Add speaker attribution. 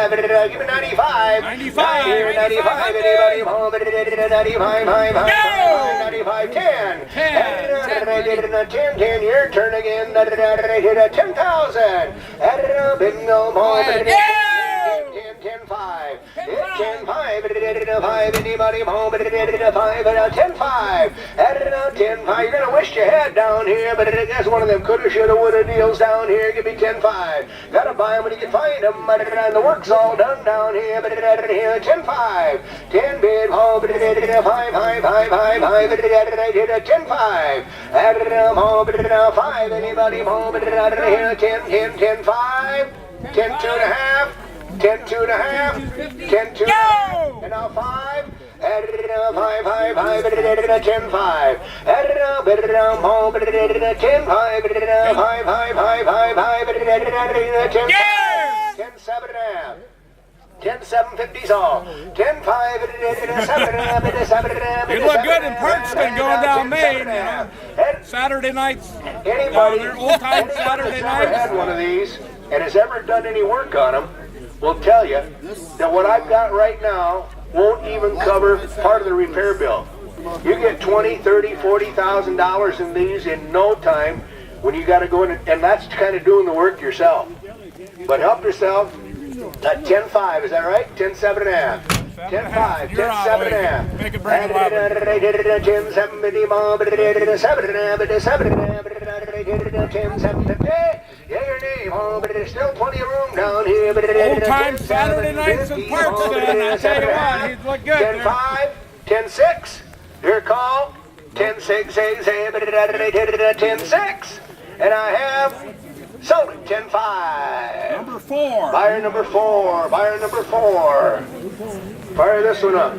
Speaker 1: Give me 95.
Speaker 2: 95.
Speaker 1: 95. Anybody home? 95. 95. 10. 10. Your turn again. 10,000. Bingo. 10, 5. 10, 5. Anybody home? 5. 10, 5. 10, 5. You're gonna wish you had down here, but I guess one of them coulda, shoulda, woulda deals down here. Give me 10, 5. Gotta buy them when you can find them. The work's all done down here. 10, 5. 10 bid home. 5, 5, 5, 5, 5. 10, 5. Home. 5. Anybody home? 10, 10, 5. 10, 2.5. 10, 2.5, 10, 2, and now 5, add it up, 5, 5, 5, 10, 5, add it up, home, 10, 5, 5, 5, 5, 5, 5, 10, 10, 7.5. 10, 7, 50's all. 10, 5, 7,
Speaker 2: You look good in Parkston going down Main, you know. Saturday nights.
Speaker 1: Anybody,
Speaker 2: They're old-time Saturday nights.
Speaker 1: Had one of these and has ever done any work on them will tell you that what I've got right now won't even cover part of the repair bill. You get $20,000, $30,000, $40,000 in these in no time when you got to go in, and that's kind of doing the work yourself. But help yourself. 10.5, is that right? 10.7.5. 10.5, 10.7.5.
Speaker 2: Make it bring 11.
Speaker 1: 10.7. Yeah, your name, home, but there's still plenty of room down here.
Speaker 2: Old time Saturday nights in Parkston. I tell you what, he's look good.
Speaker 1: 10.5, 10.6. Your call. 10.6, 10.6. And I have sold it. 10.5.
Speaker 2: Number 4.
Speaker 1: Buyer number 4. Buyer number 4. Fire this one up.